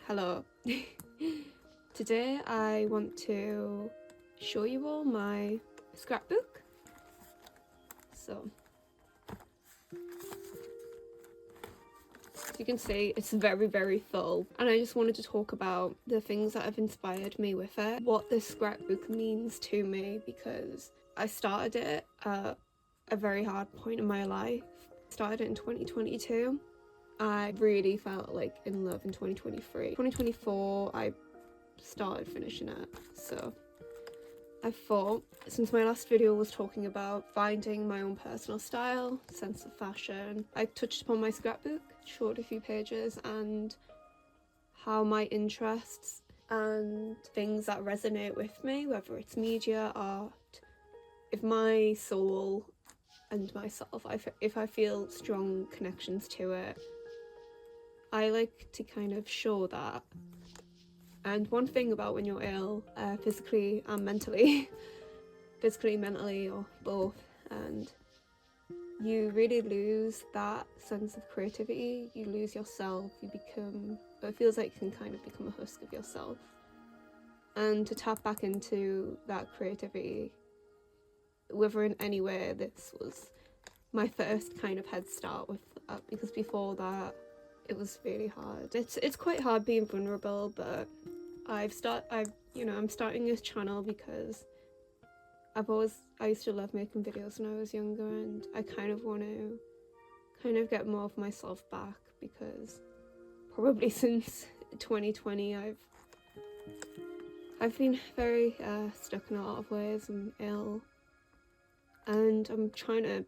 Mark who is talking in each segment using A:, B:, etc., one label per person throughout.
A: Hello. Today I want to show you all my scrapbook. So, as you can see, it's very full, and I just wanted to talk about the things that have inspired me with it, what this scrapbook means to me, because I started it at a very hard point in my life. I started it in 2022. I really felt like in love in 2023. 2024 I started finishing it. So I thought, since my last video was talking about finding my own personal style, sense of fashion, I touched upon my scrapbook, showed a few pages, and how my interests and things that resonate with me, whether it's media, art, if my soul and myself, if I feel strong connections to it, I like to kind of show that. And one thing about when you're ill, physically and mentally, physically, mentally, or both, and you really lose that sense of creativity, you lose yourself, it feels like you can kind of become a husk of yourself. And to tap back into that creativity, whether in any way, this was my first kind of head start with that, because before that, it was really hard. It's quite hard being vulnerable, but I'm starting this channel because I used to love making videos when I was younger, and I kind of want to get more of myself back, because probably since 2020 I've been very stuck in a lot of ways. I'm ill, and I'm trying to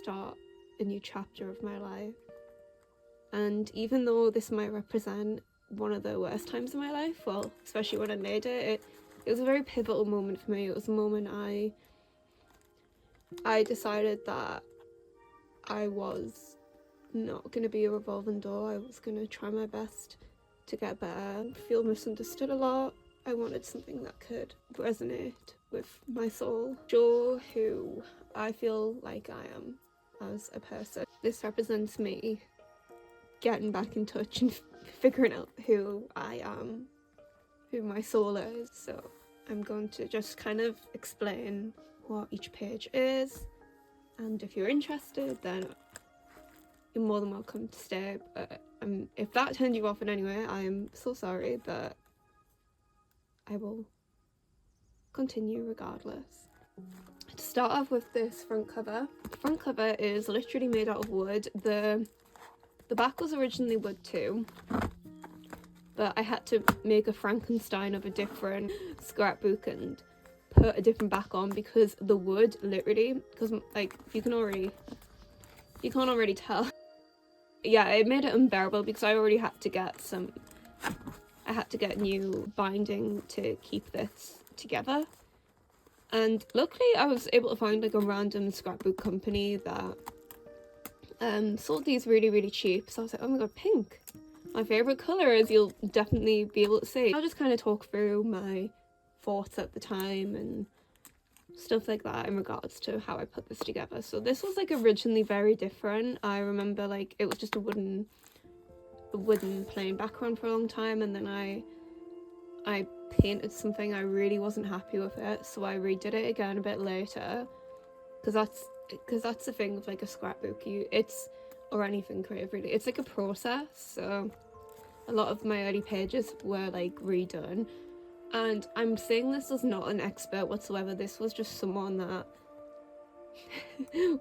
A: start a new chapter of my life. And even though this might represent one of the worst times of my life, well, especially when I made it was a very pivotal moment for me. It was a moment I decided that I was not going to be a revolving door. I was going to try my best to get better. I feel misunderstood a lot. I wanted something that could resonate with my soul, show who I feel like I am as a person. This represents me getting back in touch and figuring out who I am, who my soul is. So I'm going to just kind of explain what each page is, and if you're interested, then you're more than welcome to stay. But if that turned you off in any way, I am so sorry, but I will continue regardless. To start off with this front cover. The front cover is literally made out of wood. The back was originally wood too, but I had to make a Frankenstein of a different scrapbook and put a different back on, because the wood literally, because like you can't already tell. Yeah, it made it unbearable, because I already had to get new binding to keep this together. And luckily I was able to find like a random scrapbook company that sold these really cheap. So I was like, oh my god, pink, my favourite colour, as you'll definitely be able to see. I'll just kind of talk through my thoughts at the time and stuff like that in regards to how I put this together. So this was like originally very different. I remember like it was just a wooden plain background for a long time, and then I painted something. I really wasn't happy with it, so I redid it again a bit later, because that's the thing with like a scrapbook, or anything creative really, it's like a process. So a lot of my early pages were like redone, and I'm saying this as not an expert whatsoever. This was just someone that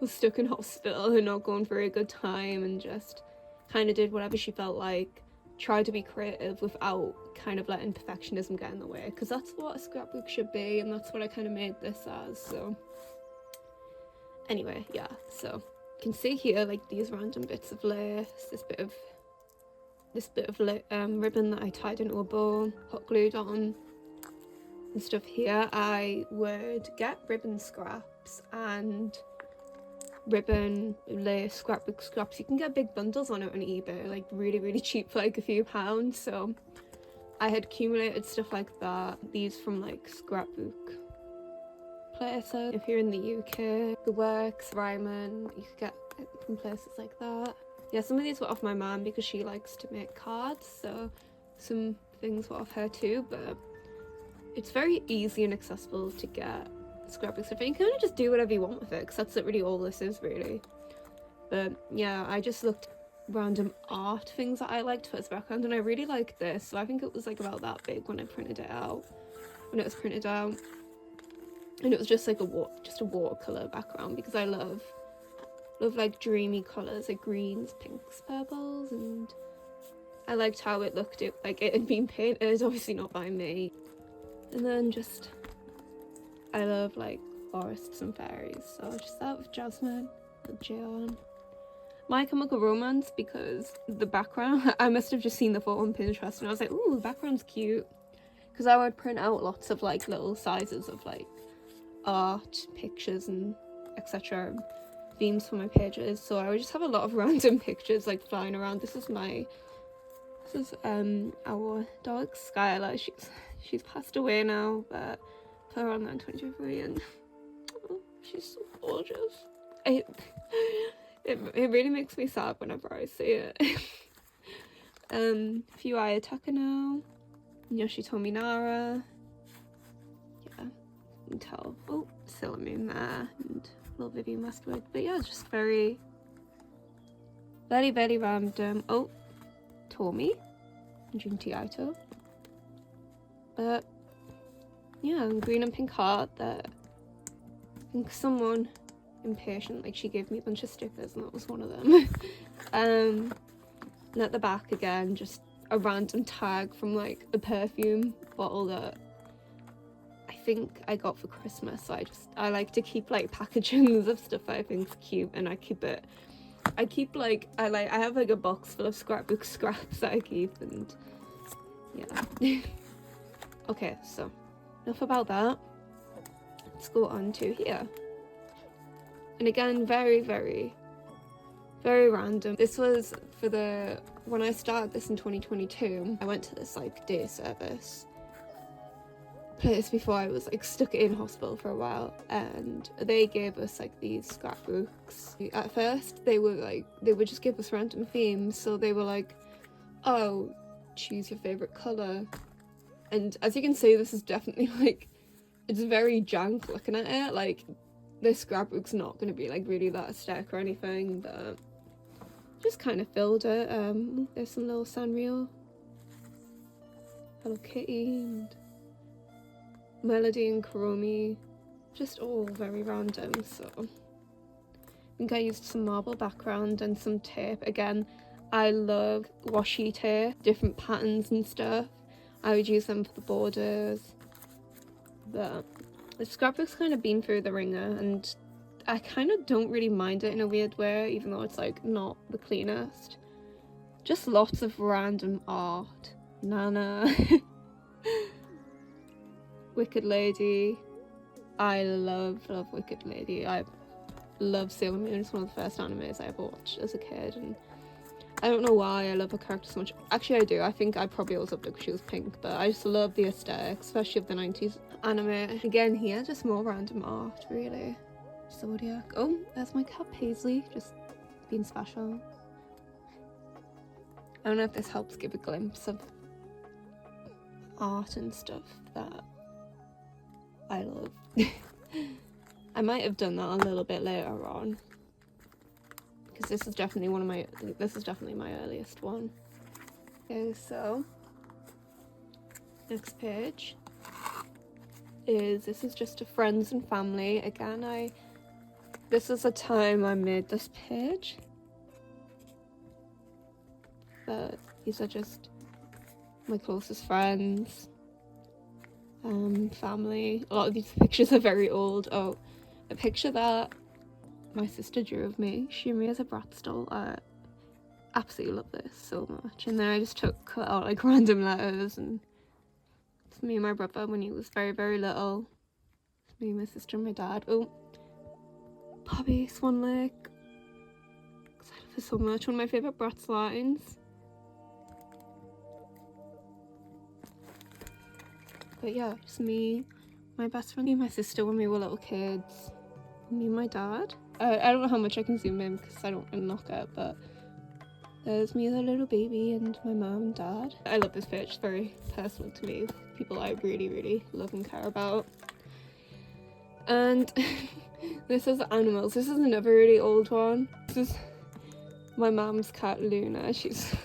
A: was stuck in hospital and not going through a good time, and just kind of did whatever she felt like, tried to be creative without kind of letting perfectionism get in the way, because that's what a scrapbook should be, and that's what I kind of made this as. So anyway, yeah, so you can see here like these random bits of lace, this bit of ribbon that I tied into a bow, hot glued on and stuff. Here I would get ribbon scraps and ribbon lace scrapbook scraps. You can get big bundles on it on eBay, like really cheap for like a few pounds. So I had accumulated stuff like that, these from like scrapbook places. If you're in the UK, The Works, Ryman, you could get it from places like that. Yeah, some of these were off my mum because she likes to make cards, so some things off her too, but it's very easy and accessible to get scrapbook stuff. And you can kind of just do whatever you want with it, because that's literally all this is, really. But yeah, I just looked random art things that I liked for its background, and I really liked this. So I think it was like about that big when I printed it out. When it was printed out, and it was just like a watercolor background, because I love like dreamy colors, like greens, pinks, purples, and I liked how it looked. Like it had been painted, obviously not by me. And then just, I love like forests and fairies, so just that with Jasmine, with John. My Chemical Romance, because the background, I must have just seen the photo on Pinterest and I was like, ooh, the background's cute. Because I would print out lots of like little sizes of like art, pictures, and etc. themes for my pages. So I would just have a lot of random pictures like flying around. This is our dog Skylar. She's passed away now, but put her on that in 2023, and oh, she's so gorgeous. It really makes me sad whenever I see it. Fuaya Takano, Yoshitomi Nara. Yeah, you can tell. Oh, Silamain there, and little Vivian Westwood. But yeah, it's just very, very, very random. Oh, Tomi, Junti Aito. But yeah, green and pink heart that I think someone impatient, like she gave me a bunch of stickers and that was one of them. And at the back again, just a random tag from like a perfume bottle that I think I got for Christmas. So I like to keep like packagings of stuff I think's cute, and I have like a box full of scrapbook scraps that I keep, and yeah. Okay, so enough about that. Let's go on to here. And again, very, very, very random. This was for when I started this in 2022, I went to this like day service place before I was like stuck in hospital for a while, and they gave us like these scrapbooks. At first they would just give us random themes, so they were like, oh, choose your favorite color. And as you can see, this is definitely like, it's very jank looking at it. Like, this scrapbook's not going to be like really that aesthetic or anything, but just kind of filled it. There's some little Sanrio, Hello Kitty, and Melody and Kuromi, just all very random. So I think I used some marble background and some tape. Again, I love washi tape, different patterns and stuff. I would use them for the borders. But the scrapbook's kind of been through the ringer, and I kind of don't really mind it in a weird way, even though it's like not the cleanest. Just lots of random art. Nana. Wicked Lady. I love Wicked Lady. I love Sailor Moon. It's one of the first animes I ever watched as a kid, and I don't know why I love her character so much. Actually, I do. I think I probably always loved her because she was pink, but I just love the aesthetic, especially of the 90s anime. Again, here, just more random art, really. Zodiac. Oh, there's my cat Paisley, just being special. I don't know if this helps give a glimpse of art and stuff that I love. I might have done that a little bit later on, because this is definitely my earliest one. Okay, so next page this is just to friends and family. Again, this is the time I made this page, but these are just my closest friends, family. A lot of these pictures are very old. Oh, a picture that my sister drew of me. She drew me as a Bratz doll. I absolutely love this so much. And then I just cut out like random letters, and it's me and my brother when he was very, very little. It's me, my sister, and my dad. Oh, Poppy, Swan Lake. I love her so much. One of my favourite Bratz lines. But yeah, just me, my best friend, me and my sister when we were little kids. Me and my dad. I don't know how much I can zoom in because I don't unlock it, but There's me as a little baby and my mum and dad. I love this page, it's very personal to me, people I really, really love and care about. And this is animals. This is another really old one. This is my mum's cat Luna. She's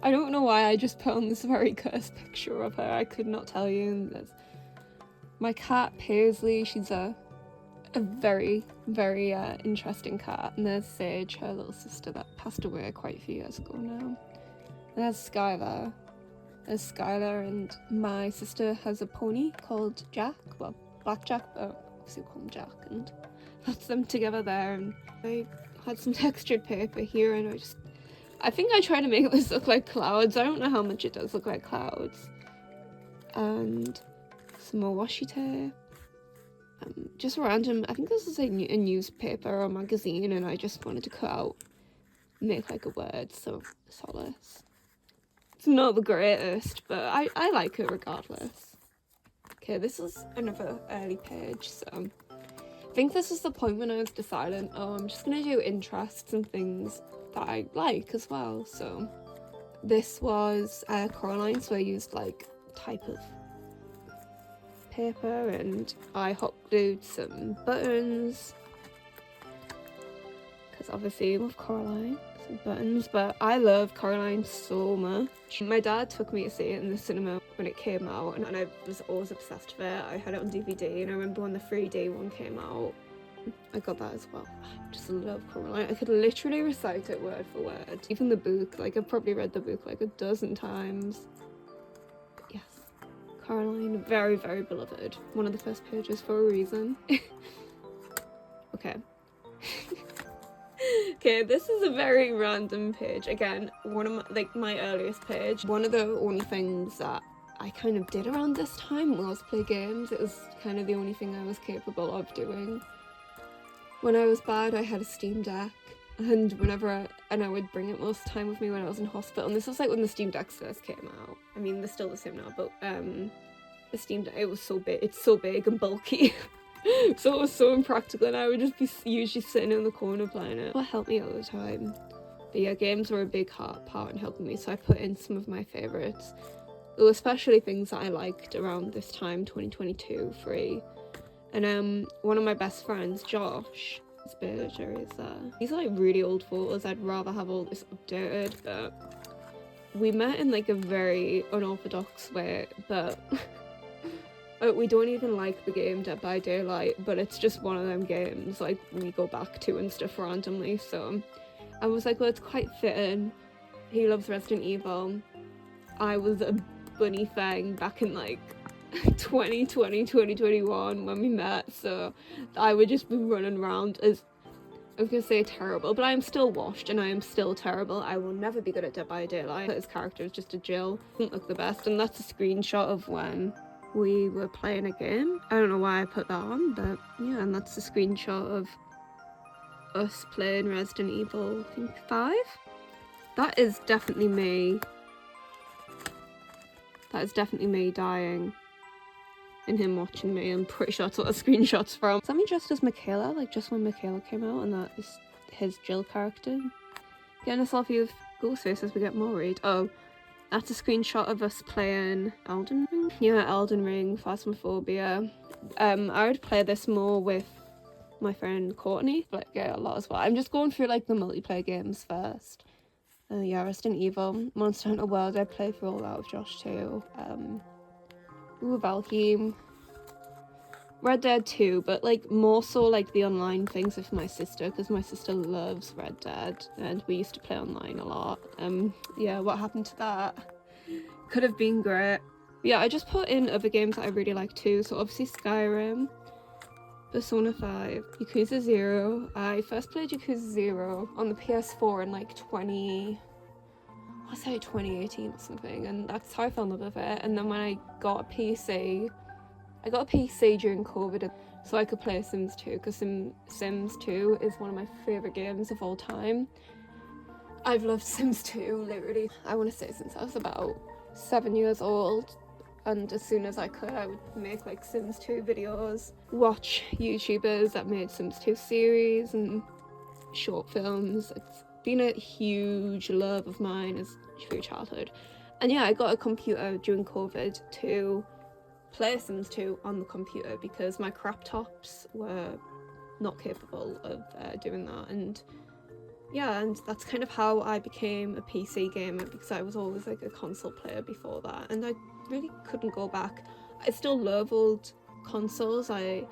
A: I don't know why I just put on this very cursed picture of her. I could not tell you. And there's my cat Paisley. She's a very, very interesting cat. And there's Sage, her little sister that passed away quite a few years ago now. And there's Skylar. There's Skylar, and my sister has a pony called Jack. Well, Black Jack, but obviously we call him Jack. And that's them together there. And I had some textured paper here, and I think I tried to make this look like clouds. I don't know how much it does look like clouds. And some more washi tape. Just random, I think this is like a newspaper or a magazine, and I just wanted to cut out, make like a word, so solace. It's not the greatest, but I like it regardless. Okay, this is another early page, so I think this is the point when I was deciding, oh, I'm just gonna do interests and things that I like as well. So this was Coraline, so I used like type of paper, and I hot glued some buttons because obviously I love Coraline, some buttons. But I love Coraline so much. My dad took me to see it in the cinema when it came out, and I was always obsessed with it. I had it on DVD, and I remember when the 3D one came out, I got that as well. I just love Coraline. I could literally recite it word for word. Even the book, like I've probably read the book like a dozen times. Yes, Coraline, very, very beloved. One of the first pages for a reason. Okay. Okay, this is a very random page. Again, one of my earliest page. One of the only things that I kind of did around this time was play games. It was kind of the only thing I was capable of doing. When I was bad, I had a Steam Deck, and I would bring it most of the time with me when I was in hospital. And this was like when the Steam Decks first came out. I mean, they're still the same now, but the Steam Deck, it was so big. It's so big and bulky. So it was so impractical, and I would just be usually sitting in the corner playing it. What helped me all the time. But yeah, games were a big part in helping me, so I put in some of my favourites. There were especially things that I liked around this time, 2022, free. And one of my best friends, Josh, his picture is there. These are like really old photos. I'd rather have all this updated, but we met in like a very unorthodox way, but we don't even like the game Dead by Daylight, but it's just one of them games like we go back to and stuff randomly. So I was like, well, it's quite fitting. He loves Resident Evil. I was a bunny thing back in like 2020, 2021 when we met, so I would just be running around as, I was gonna say terrible, but I am still washed and I am still terrible. I will never be good at Dead by Daylight. His character is just a Jill. Doesn't look the best, and that's a screenshot of when we were playing a game. I don't know why I put that on, but yeah, and that's a screenshot of us playing Resident Evil, I think 5? That is definitely me. That is definitely me dying. And him watching me. I'm pretty sure that's what a screenshot's from. Is that me just as Michaela? Like just when Michaela came out, and that is his Jill character? Getting a selfie of Ghostface as we get married. Oh, that's a screenshot of us playing Elden Ring? Yeah, Elden Ring, Phasmophobia. I would play this more with my friend Courtney, but yeah, a lot as well. I'm just going through like the multiplayer games first. Yeah, Resident Evil, Monster Hunter World, I play through all that with Josh too. Valheim, Red Dead 2, but like more so like the online things with my sister, because my sister loves Red Dead and we used to play online a lot. Yeah, what happened to that? Could have been great. Yeah, I just put in other games that I really like too, so obviously Skyrim, Persona 5, Yakuza 0. I first played Yakuza 0 on the PS4 in like 2018 or something, and that's how I fell in love with it. And then when I got a PC during COVID so I could play Sims 2, because Sims 2 is one of my favourite games of all time. I've loved Sims 2 literally, I want to say, since I was about 7 years old, and as soon as I could I would make like Sims 2 videos, watch YouTubers that made Sims 2 series and short films. It's been a huge love of mine through childhood. And yeah, I got a computer during COVID to play Sims 2 on the computer because my crap tops were not capable of doing that. And yeah, and that's kind of how I became a PC gamer, because I was always like a console player before that, and I really couldn't go back. I still love old consoles. I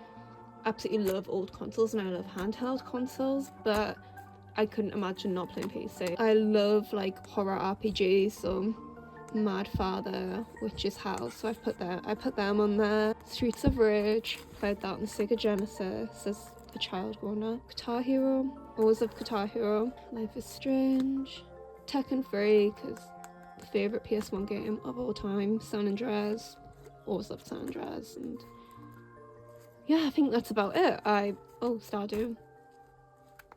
A: absolutely love old consoles and I love handheld consoles, but I couldn't imagine not playing PC. I love like horror RPGs, so Mad Father, Witch's House, so I put them on there. Streets of Rage, played that on the Sega Genesis as a child growing up. Guitar Hero, always loved Guitar Hero. Life is Strange, Tekken 3, because favourite PS1 game of all time. San Andreas, always loved San Andreas. And yeah, I think that's about it. Oh, Stardew,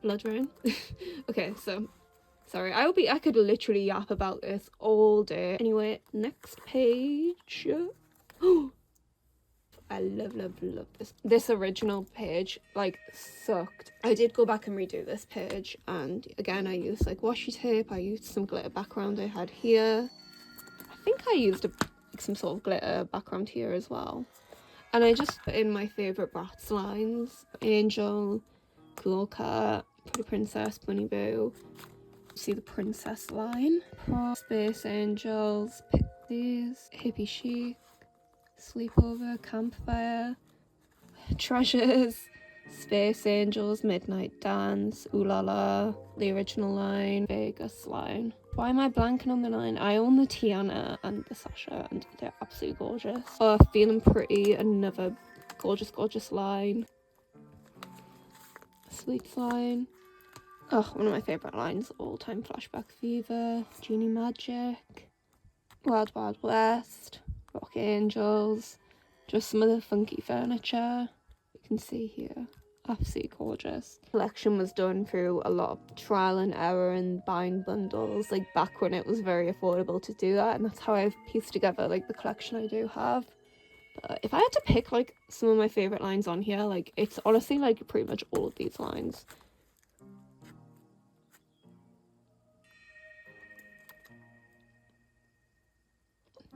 A: Blood Rain. Okay, so sorry, I could literally yap about this all day. Anyway, next page. Oh, I love this. This original page, like, sucked. I did go back and redo this page, and again, I used, like, washi tape. I used some glitter background I had here. I think I used some sort of glitter background here as well. And I just put in my favourite Bratz lines. Angel, Cool Cat, Pretty Princess, Bunny Boo. See the princess line. Space Angels, Pixies, Hippie Chic, Sleepover, Campfire, Treasures, Space Angels, Midnight Dance, Ooh La La, the original line, Vegas line. Why am I blanking on the line? I own the Tiana and the Sasha, and they're absolutely gorgeous. Oh, Feeling Pretty, another gorgeous line. Sleeps line. Oh, one of my favourite lines, All Time Flashback Fever, Genie Magic, Wild Wild West, Rock Angels, just some of the funky furniture you can see here. Absolutely gorgeous. The collection was done through a lot of trial and error and buying bundles, like back when it was very affordable to do that, and that's how I've pieced together like the collection I do have. But if I had to pick like some of my favourite lines on here, like it's honestly like pretty much all of these lines.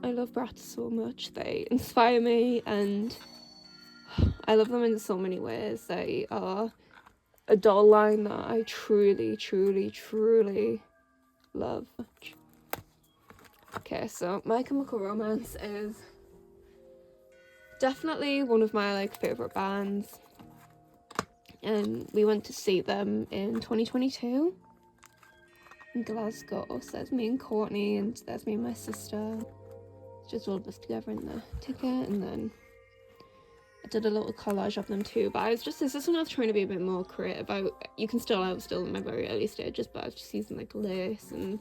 A: I love Bratz so much. They inspire me and I love them in so many ways. They are a doll line that I truly love. Okay, so My Chemical Romance is definitely one of my like favourite bands. And we went to see them in 2022 in Glasgow. So there's me and Courtney, and there's me and my sister. Just all of us together in the ticket, and then I did a little collage of them too, but this is when I was trying to be a bit more creative. You can still, I was still in my very early stages, but I was just using like lace, and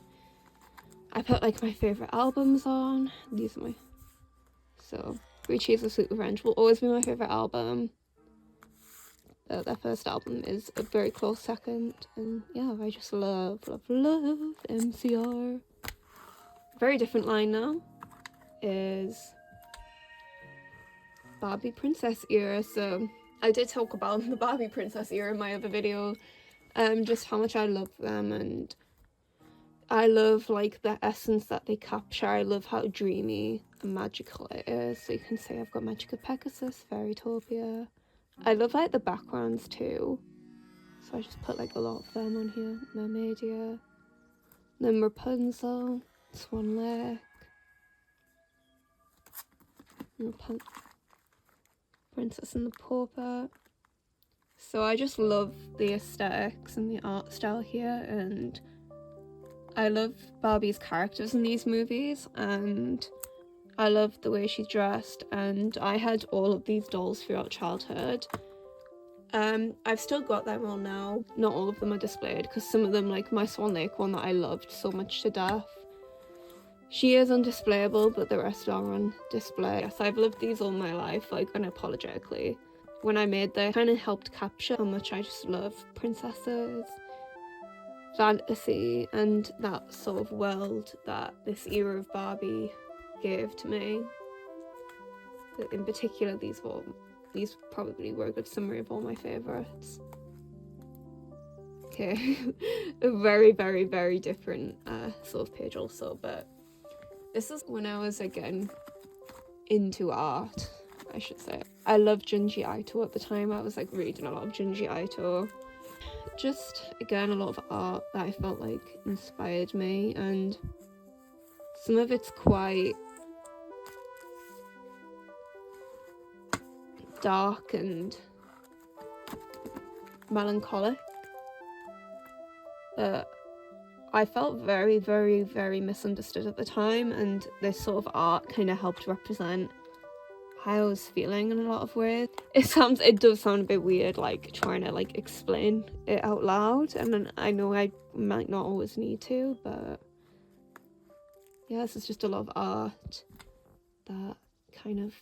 A: I put like my favourite albums on. These are so Three Cheers of Sweet Revenge will always be my favourite album. Their first album is a very close second, and yeah, I just love MCR. Very different line now is Barbie Princess era. So I did talk about the Barbie Princess era in my other video, just how much I love them, and I love like the essence that they capture. I love how dreamy and magical it is. So you can say I've got Magic of Pegasus, Fairytopia. I love like the backgrounds too, so I just put like a lot of them on here. Mermaidia, then Rapunzel, Swan Lake, Princess and the Pauper. So I just love the aesthetics and the art style here, and I love Barbie's characters in these movies, and I love the way she's dressed, and I had all of these dolls throughout childhood. I've still got them all now. Not all of them are displayed, because some of them, like my Swan Lake one that I loved so much to death, she is undisplayable, but the rest are on display. Yes, I've loved these all my life, like unapologetically. When I made them, kind of helped capture how much I just love princesses, fantasy, and that sort of world that this era of Barbie gave to me. In particular, these probably were a good summary of all my favourites. Okay, a very, very, very different sort of page also, but this is when I was again into art, I should say. I loved Junji Ito at the time. I was like reading a lot of Junji Ito. Just again a lot of art that I felt like inspired me, and some of it's quite dark and melancholic. I felt very, very, very misunderstood at the time, and this sort of art kind of helped represent how I was feeling in a lot of ways. It does sound a bit weird, like trying to like explain it out loud, and then I know I might not always need to, but yeah, this is just a lot of art that kind of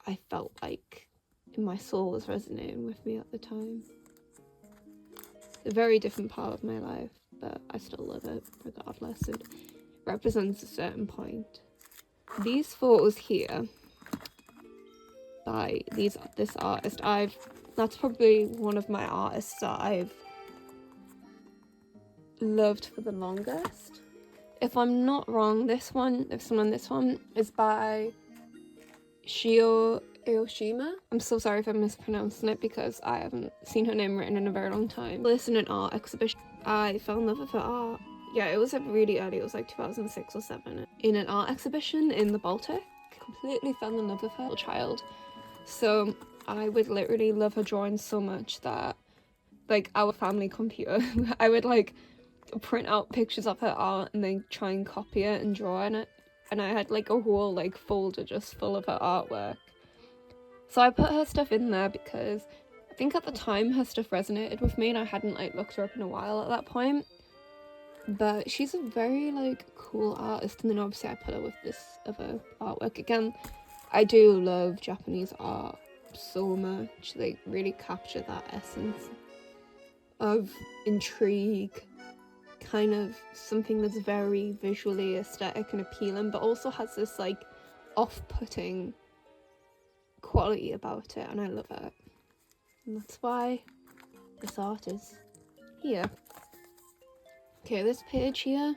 A: I felt like in my soul was resonating with me at the time. It's a very different part of my life, but I still love it regardless. It represents a certain point. These photos here by this artist, that's probably one of my artists that I've loved for the longest. If I'm not wrong, this one is by Shio Aoshima. I'm so sorry if I'm mispronouncing it because I haven't seen her name written in a very long time. This in an art exhibition. I fell in love with her art. Yeah, it was really early, it was like 2006 or 7. In an art exhibition in the Baltic. Completely fell in love with her child. So I would literally love her drawings so much that like our family computer, I would like print out pictures of her art and then try and copy it and draw in it. And I had like a whole like folder just full of her artwork. So I put her stuff in there because I think at the time her stuff resonated with me, and I hadn't like looked her up in a while at that point. But she's a very like cool artist, and then obviously I put her with this other artwork. Again, I do love Japanese art so much. They really capture that essence of intrigue, kind of something that's very visually aesthetic and appealing, but also has this like off-putting quality about it, and I love it. And that's why this art is here. Okay, this page here,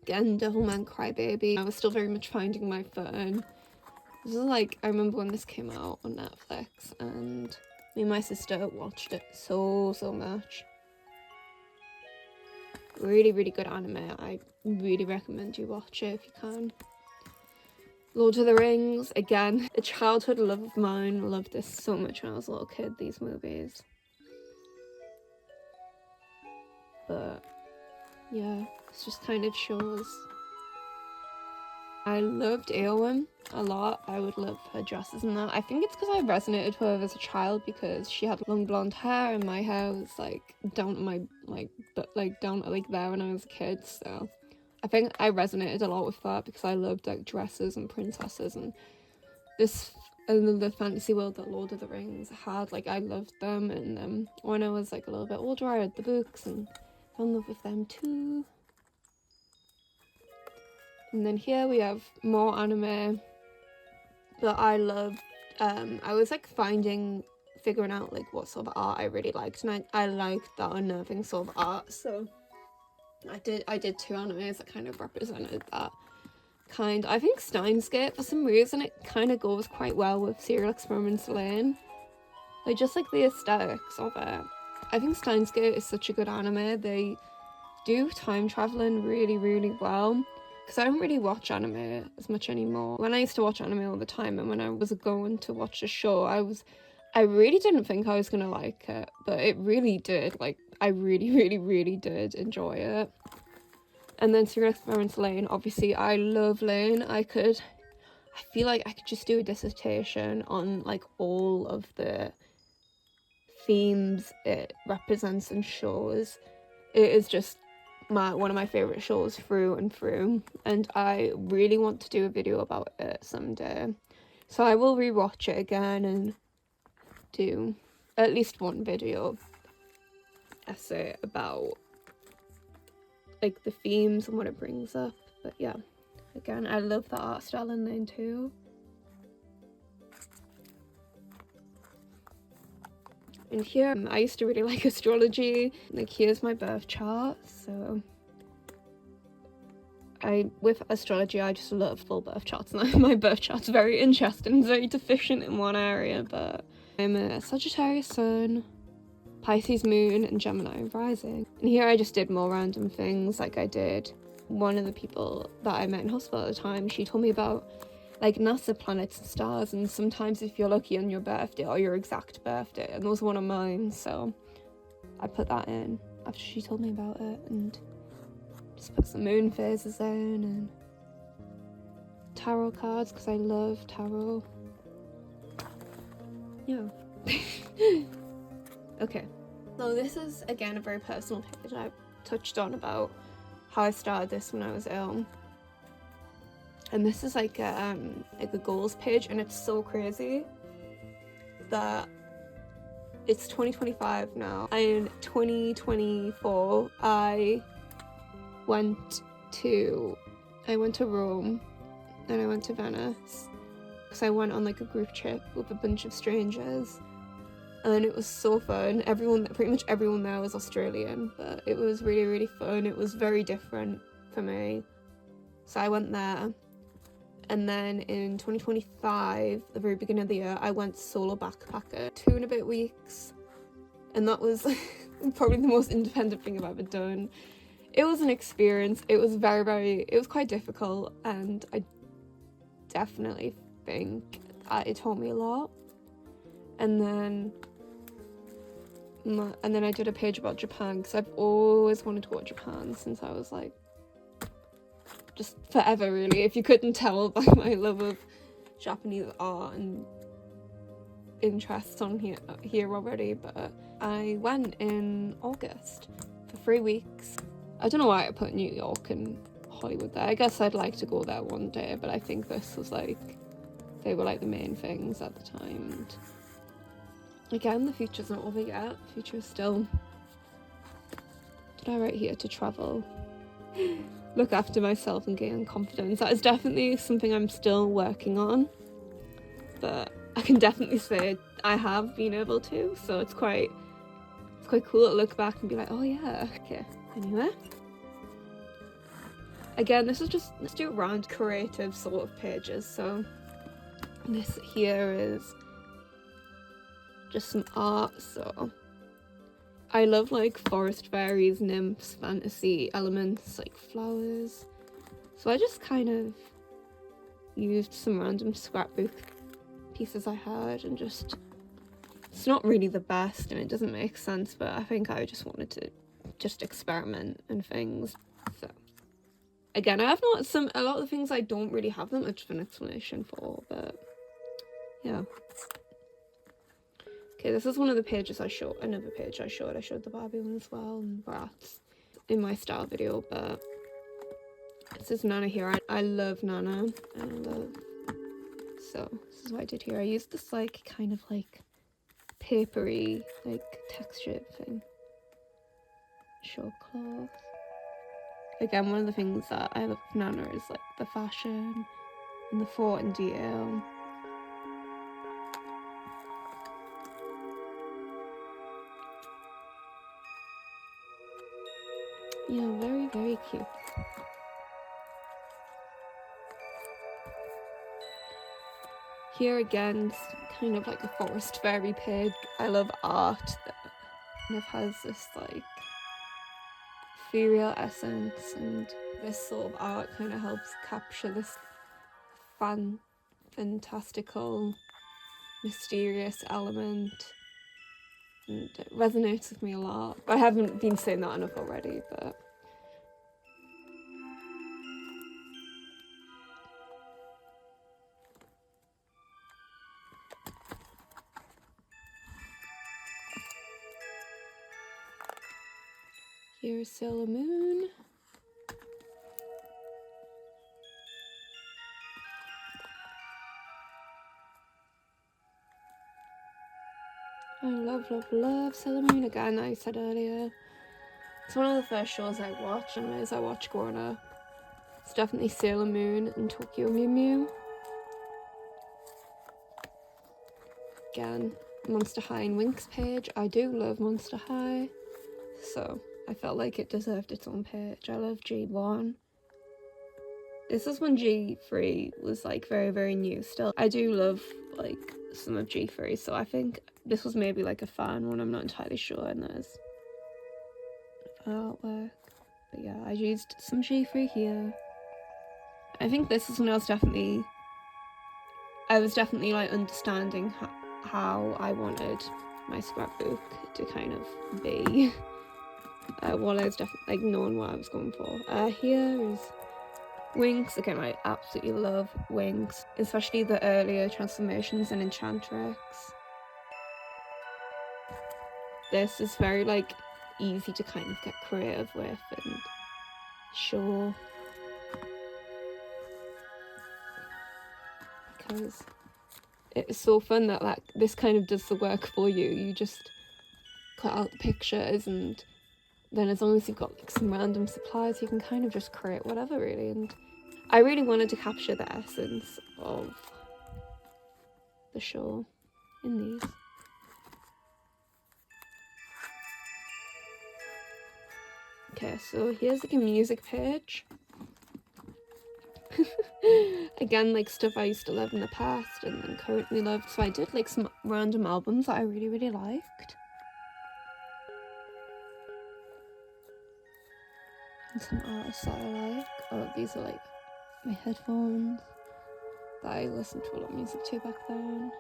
A: again, Devilman Crybaby. I was still very much finding my phone. This is like, I remember when this came out on Netflix, and me and my sister watched it so much. Really, really good anime. I really recommend you watch it if you can. Lord of the Rings, again, a childhood love of mine. I loved this so much when I was a little kid, these movies. But yeah, this just kind of shows. I loved Eowyn a lot. I would love her dresses and that. I think it's because I resonated with her as a child because she had long blonde hair and my hair was like down to my down to like there when I was a kid. So I think I resonated a lot with that because I loved like dresses and princesses and this and the fantasy world that Lord of the Rings had. Like I loved them, and when I was like a little bit older, I read the books and fell in love with them too. And then here we have more anime that I loved. I was like figuring out like what sort of art I really liked, and I liked that unnerving sort of art, so I did 2 animes that kind of represented that kind. I think Steins Gate, for some reason, it kind of goes quite well with Serial Experiments Lain. Like just like the aesthetics of it. I think Steins Gate is such a good anime. They do time traveling really, really well. Because I don't really watch anime as much anymore. When I used to watch anime all the time, and when I was going to watch a show, I really didn't think I was gonna like it, but it really did. Like, I really, really, really did enjoy it. And then Serial Experiments Lain, obviously, I love Lain. I feel like I could just do a dissertation on, like, all of the themes it represents and shows. It is just one of my favorite shows through and through, and I really want to do a video about it someday, so I will rewatch it again and do at least one video essay about like the themes and what it brings up. But yeah, again, I love the art style in Lain too. And here, I used to really like astrology. Like, here's my birth chart. So with astrology, I just love full birth charts. My birth chart's very interesting, very deficient in one area, but I'm a Sagittarius sun, Pisces moon, and Gemini rising. And here I just did more random things. Like, I did, one of the people that I met in hospital at the time, she told me about like NASA planets and stars, and sometimes if you're lucky on your birthday or your exact birthday, and that was one of mine, so I put that in after she told me about it, and just put some moon phases in, and tarot cards, because I love tarot. Yeah. Okay, so this is again a very personal page. I touched on about how I started this when I was ill. And this is like a goals page, and it's so crazy that it's 2025 now. In 2024, I went to Rome, and I went to Venice, because I went on like a group trip with a bunch of strangers, and it was so fun. Pretty much everyone there was Australian, but it was really, really fun. It was very different for me, so I went there. And then in 2025, the very beginning of the year, I went solo backpacker 2 and a bit weeks. And that was probably the most independent thing I've ever done. It was an experience. It was it was quite difficult. And I definitely think it taught me a lot. And then I did a page about Japan, because I've always wanted to go to Japan since I was like, just forever, really, if you couldn't tell by my love of Japanese art and interests on here already. But I went in August for 3 weeks. I don't know why I put New York and Hollywood there. I guess I'd like to go there one day, but I think this was like, they were like the main things at the time. And again, the future's not over yet. The future is still, did I write here, to travel, look after myself and gain confidence. That is definitely something I'm still working on, but I can definitely say I have been able to, so it's quite cool to look back and be like, oh yeah. Okay, anyway, again, this is just, let's do round creative sort of pages. So this here is just some art. So I love like forest fairies, nymphs, fantasy elements, like flowers. So I just kind of used some random scrapbook pieces I had, and just, it's not really the best and it doesn't make sense, but I think I just wanted to just experiment and things. So again, I have a lot of the things I don't really have that much of an explanation for, but yeah. Okay, this is one of the pages I showed, another page I showed. I showed the Barbie one as well, and Bratz in my style video, but this is Nana here. I love Nana, so this is what I did here. I used this like kind of like papery, like textured thing. Show cloth. Again, one of the things that I love with Nana is like the fashion and the thought and detail. Yeah, very, very cute. Here again, it's kind of like a forest fairy pig. I love art that kind of has this like ethereal essence, and this sort of art kind of helps capture this fantastical, mysterious element, and it resonates with me a lot. I haven't been saying that enough already, but here's Sailor Moon. I love Sailor Moon. Again, I said earlier, it's one of the first shows I watched, and as I watched growing up. It's definitely Sailor Moon and Tokyo Mew Mew. Again, Monster High and Winx page. I do love Monster High, so I felt like it deserved its own page. I love G1. This is when G3 was like very, very new still. I do love like some of G3, so I think this was maybe like a fan one, I'm not entirely sure, and there's artwork. But yeah, I used some G3 here. I think this is when I was definitely like understanding how I wanted my scrapbook to kind of be. While I was definitely like knowing what I was going for. Here is Winx. Again, I absolutely love Winx, especially the earlier transformations and Enchantrix. This is very like easy to kind of get creative with and show, because it's so fun that like this kind of does the work for you. You just cut out the pictures, and then as long as you've got like some random supplies, you can kind of just create whatever really. And I really wanted to capture the essence of the show in these. Okay, so here's like a music page. Again, like stuff I used to love in the past and then currently love. So I did like some random albums that I really, really liked. And some artists that I like. Oh, these are like my headphones that I listened to a lot of music to back then.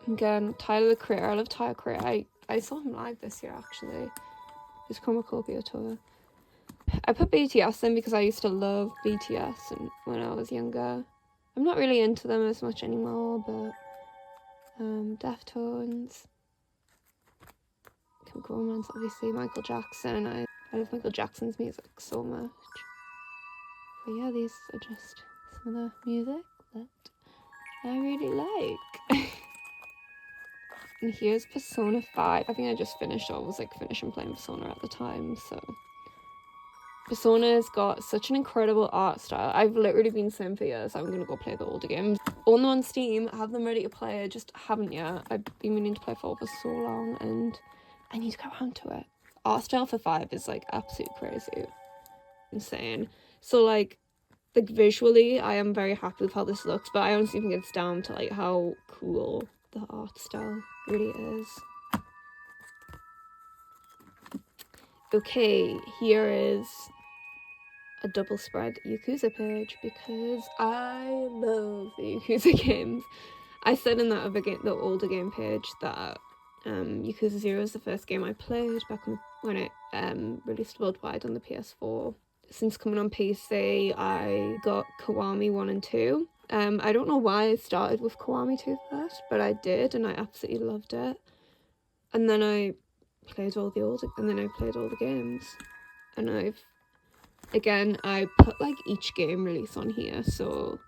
A: Again, Tyler the Creator. I love Tyler the Creator. I saw him live this year actually. His Chromacopia tour. I put BTS in because I used to love BTS and when I was younger. I'm not really into them as much anymore, but Deftones, Chemical Romance, obviously, Michael Jackson. I love Michael Jackson's music so much. But yeah, these are just some of the music that I really like. And here's Persona 5. I think I just finished, or I was like finishing playing Persona at the time, so. Persona's got such an incredible art style. I've literally been saying for years I'm gonna go play the older games. Own them on Steam, have them ready to play, just haven't yet. I've been meaning to play 4 for so long and I need to get around to it. Art style for 5 is like absolutely crazy. Insane. So like visually I am very happy with how this looks, but I honestly think it's down to like how cool the art style really is. Okay, here is a double spread Yakuza page because I love the Yakuza games. I said in that other game, the older game page, that Yakuza 0 is the first game I played back when it released worldwide on the PS4. Since coming on PC, I got Kiwami 1 and 2. I don't know why I started with Kiwami 2 first, but I did and I absolutely loved it. And then I played all the games. And I put like each game release on here, so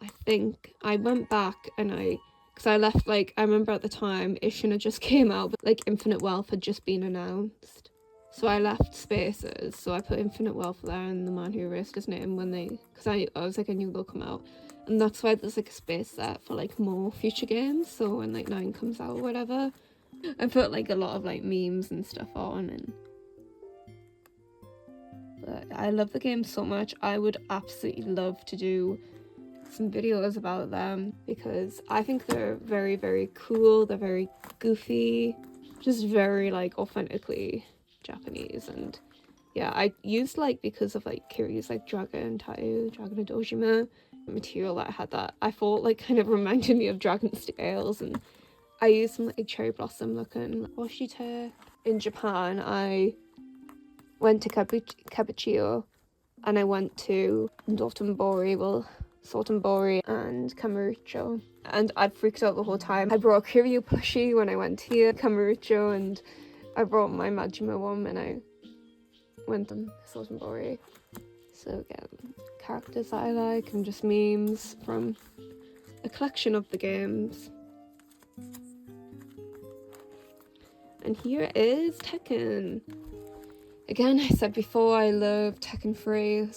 A: I think I went back and because I left like, I remember at the time Ishin had just came out, but like Infinite Wealth had just been announced. So I left spaces, so I put Infinite Wealth there and The Man Who Erased His Name because I was like, I knew they'll come out. And that's why there's like a space there for like more future games, so when like 9 comes out or whatever. I put like a lot of like memes and stuff on, but I love the game so much. I would absolutely love to do some videos about them because I think they're very, very cool. They're very goofy, just very like authentically Japanese. And yeah, I used like, because of like Kiryu's like Dragon Tattoo, Dragon of Dojima material that I had that I thought like kind of reminded me of dragon scales, and I used some like cherry blossom looking washi tape. In Japan, I went to Kabukicho and I went to Dotonbori, Sotenbori and Kamurocho, and I freaked out the whole time. I brought a Kiryu plushie when I went here, Kamurocho, and I brought my Majima one and I went to Sotenbori. So again, characters that I like and just memes from a collection of the games. And here is Tekken. Again, I said before, I love Tekken 3.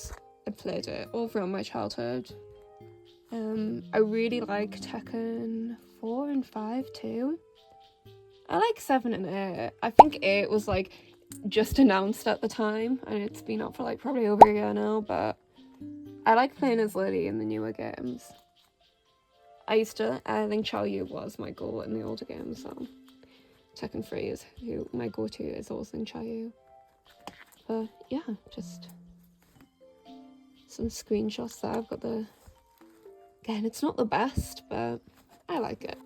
A: I played it all throughout my childhood. I really like Tekken 4 and 5 too. I like 7 and 8. I think 8 was like just announced at the time, and it's been out for like probably over a year now, but I like playing as Lily in the newer games. I think Chao Yu was my goal in the older games, so Tekken 3 is who my go-to is, always in Chao Yu. But yeah, just some screenshots there. I've got again, it's not the best, but I like it.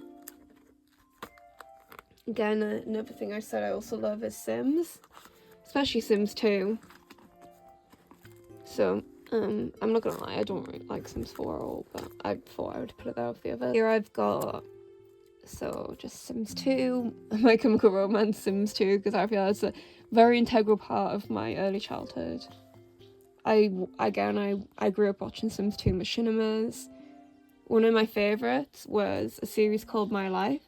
A: Again, another thing I said I also love is Sims, especially Sims 2. So, I'm not gonna lie, I don't really like Sims 4 at all, but I thought I would put it there with the others. Here I've got, so just Sims 2, My Chemical Romance Sims 2, because I feel it's a very integral part of my early childhood. I grew up watching Sims 2 machinimas. One of my favourites was a series called My Life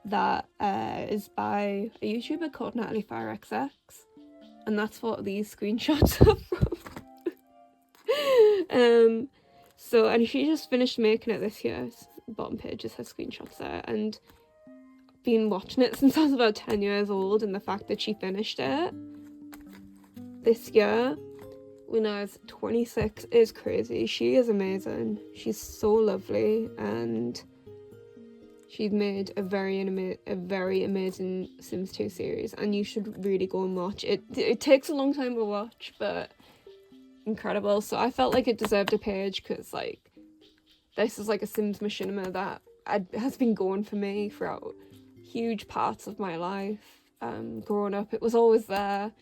A: that is by a YouTuber called Natalie FireXX, and that's what these screenshots are from. So, and she just finished making it this year. Bottom page just has screenshots there, and been watching it since I was about 10 years old, and the fact that she finished it this year when I was 26 is crazy. She is amazing. She's so lovely, and she's made a very amazing Sims 2 series, and you should really go and watch it. It takes a long time to watch, but incredible. So I felt like it deserved a page, because like this is like a Sims machinima that has been going for me throughout huge parts of my life. Growing up, it was always there.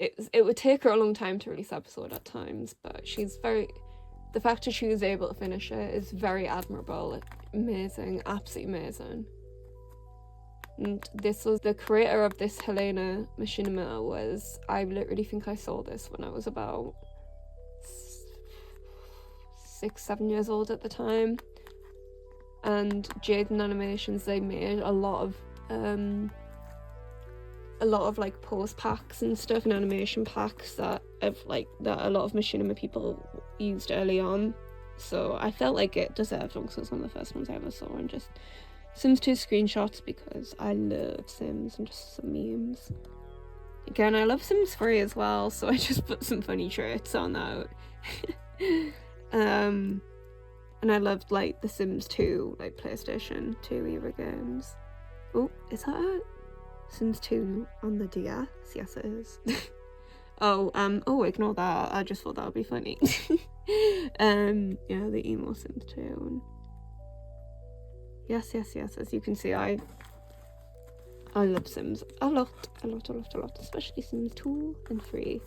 A: It would take her a long time to release episode at times, but the fact that she was able to finish it is very admirable. Amazing, absolutely amazing. And this was the creator of this Helena machinima I literally think I saw this when I was about 6-7 years old at the time. And Jaden Animations, they made a lot of like pose packs and stuff, and animation packs that a lot of machinima people used early on. So I felt like it deserved one, because it was one of the first ones I ever saw, and just Sims 2 screenshots, because I love Sims and just some memes. Again, I love Sims 3 as well, so I just put some funny traits on that. And I loved like the Sims 2, like PlayStation 2 era games. Oh, is that it? Sims 2 on the DS? Yes, it is. Ignore that. I just thought that would be funny. Yeah, the emo Sims 2. Yes. As you can see, I love Sims a lot, especially Sims 2 and 3.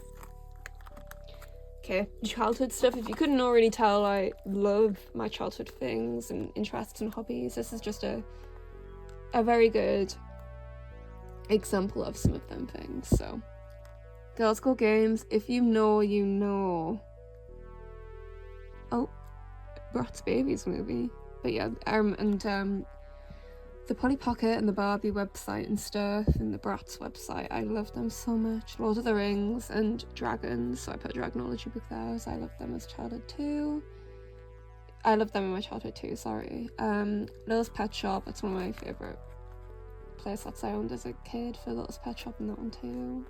A: Okay, childhood stuff. If you couldn't already tell, I love my childhood things and interests and hobbies. This is just a very good example of some of them things. So, Girls Go Games, if you know, you know. Oh, Bratz Babies movie. But yeah, the Polly Pocket and the Barbie website and stuff, and the Bratz website, I love them so much. Lord of the Rings and Dragons, so I put a Dragonology book there, so I loved them as childhood too. I loved them in my childhood too, sorry. Littlest Pet Shop, that's one of my favourite playsets I owned as a kid for Littlest Pet Shop, and that one too.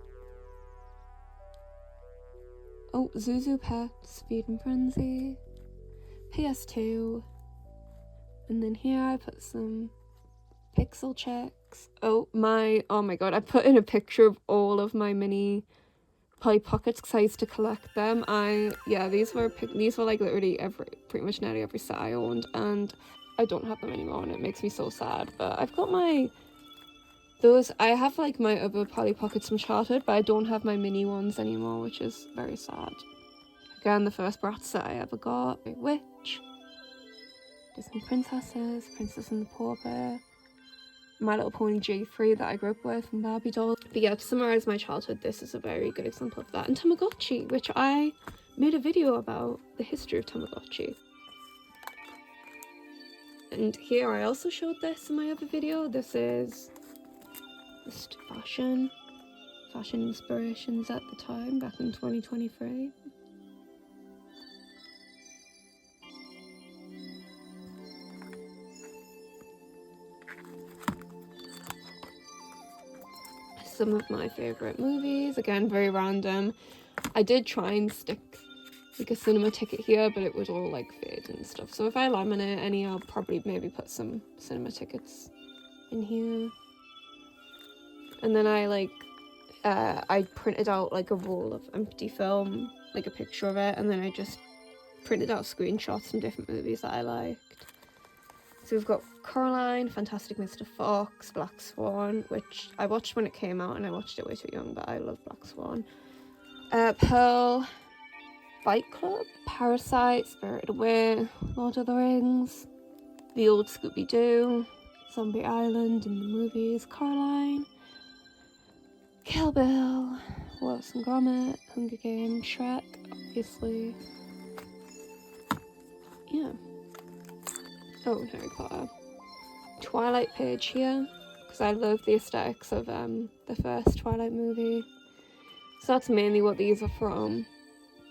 A: Oh, Zuzu Pets, Feed and Frenzy, PS2, and then here I put some pixel checks. Oh my god, I put in a picture of all of my mini Polly Pockets because I used to collect them. These were like literally pretty much nearly every set I owned, and I don't have them anymore, and it makes me so sad. But I've got I have like my other Polly Pockets from childhood, but I don't have my mini ones anymore, which is very sad. Again, the first Bratz set I ever got, Witch, Disney Princesses, Princess and the Pauper, My Little Pony J3 that I grew up with, and Barbie dolls. But yeah, to summarise my childhood, this is a very good example of that. And Tamagotchi, which I made a video about the history of Tamagotchi. And here I also showed this in my other video. This is just fashion inspirations at the time, back in 2023. some of my favourite movies. Again, very random. I did try and stick like a cinema ticket here, but it would all like fade and stuff. So if I laminate any, I'll probably maybe put some cinema tickets in here. And then I printed out like a roll of empty film, like a picture of it, and then I just printed out screenshots from different movies that I liked. So we've got Coraline, Fantastic Mr. Fox, Black Swan, which I watched when it came out and I watched it way too young, but I love Black Swan. Pearl, Fight Club, Parasite, Spirited Away, Lord of the Rings, The Old Scooby-Doo, Zombie Island in the movies, Coraline, Kill Bill, Wallace and Gromit, Hunger Games, Shrek, obviously. Yeah. Oh, Harry Potter. Twilight page here, because I love the aesthetics of the first Twilight movie. So that's mainly what these are from.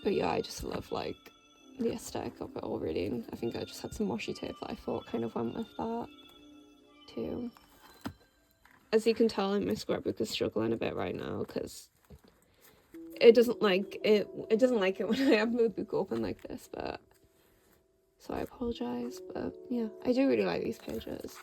A: But yeah, I just love like the aesthetic of it already. And I think I just had some washi tape that I thought kind of went with that too. As you can tell, my scrapbook is struggling a bit right now because it doesn't like it. It doesn't like it when I have my book open like this, but so I apologise. But yeah, I do really like these pages.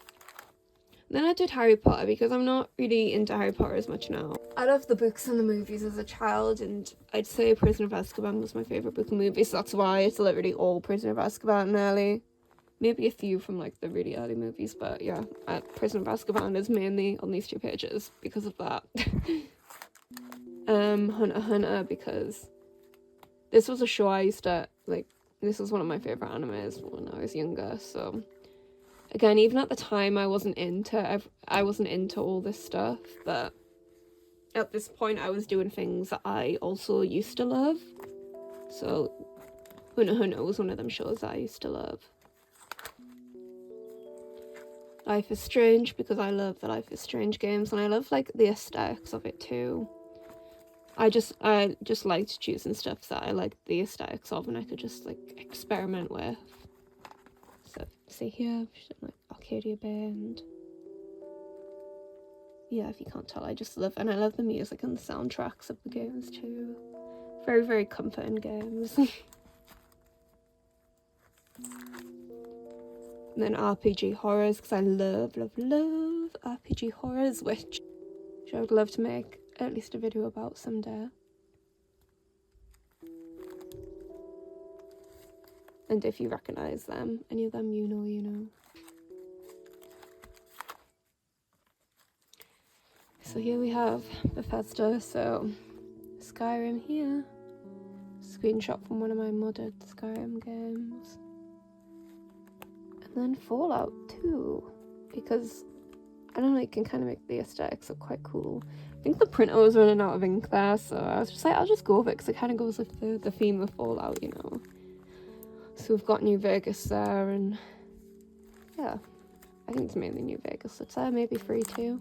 A: Then I did Harry Potter because I'm not really into Harry Potter as much now. I loved the books and the movies as a child, and I'd say Prisoner of Azkaban was my favourite book and movie, so that's why it's literally all Prisoner of Azkaban early. Maybe a few from like the really early movies, but yeah, Prisoner of Azkaban is mainly on these two pages because of that. Hunter x Hunter, because this was a show I used to like. This was one of my favourite animes when I was younger, so again, even at the time I wasn't into all this stuff, but at this point I was doing things that I also used to love. So Hunter x Hunter was one of them shows that I used to love. Life is Strange, because I love the Life is Strange games and I love like the aesthetics of it too. I just liked choosing stuff that I liked the aesthetics of and I could just like experiment with. So see here, like Arcadia Bay, and yeah, if you can't tell, I love the music and the soundtracks of the games too. Very, very comforting games. And then RPG horrors, because I love RPG horrors, which I would love to make at least a video about someday. And if you recognise them, any of them you know. So here we have Bethesda, so Skyrim here. Screenshot from one of my modded Skyrim games. And then Fallout 2, because I don't know, you can kind of make the aesthetics look quite cool. I think the printer was running out of ink there, so I was just like, I'll just go with it, because it kind of goes with the theme of Fallout, you know. So we've got New Vegas there, and yeah, I think it's mainly New Vegas that's there, maybe 3 too.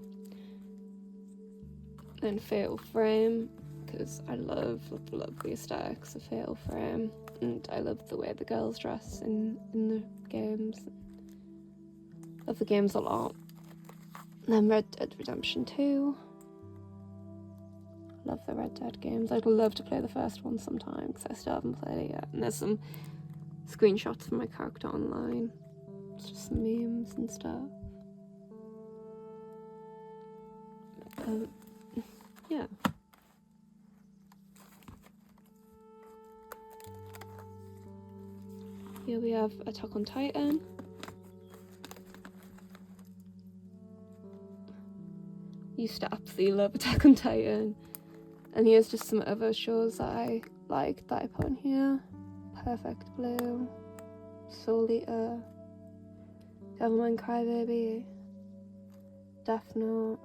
A: Then Fatal Frame, because I love the aesthetics of Fatal Frame, and I love the way the girls dress in the games. Love the games a lot. And then Red Dead Redemption 2. Love the Red Dead games. I'd love to play the first one sometime because I still haven't played it yet. And there's some screenshots of my character online. It's just some memes and stuff. Yeah. Here we have Attack on Titan. Used to absolutely love Attack on Titan. And here's just some other shows that I liked that I put in here. Perfect Blue, Soul Eater, Devilman Crybaby, Death Note.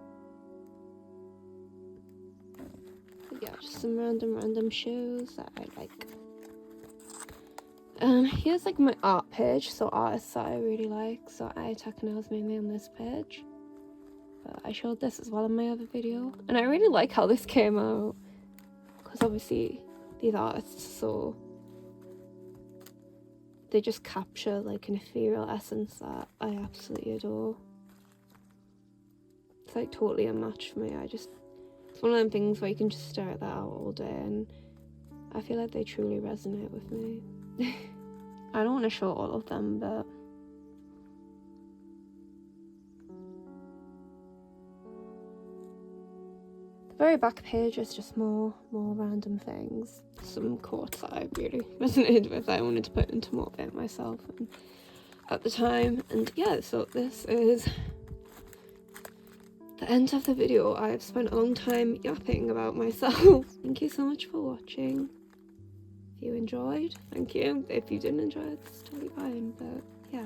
A: But yeah, just some random shows that I like. Here's like my art page, so artists that I really like. So I attack nails mainly on this page. But I showed this as well in my other video. And I really like how this came out. Because obviously these artists, so they just capture like an ethereal essence that I absolutely adore. It's like totally a match for me. It's It's one of them things where you can just stare at that out all day, and I feel like they truly resonate with me. I don't want to show all of them, but the very back page is just more random things. Some quotes that I really resonated with that I wanted to put in to motivate myself at the time. And yeah, so this is the end of the video. I've spent a long time yapping about myself. Thank you so much for watching. If you enjoyed, thank you. If you didn't enjoy, it's totally fine, but yeah.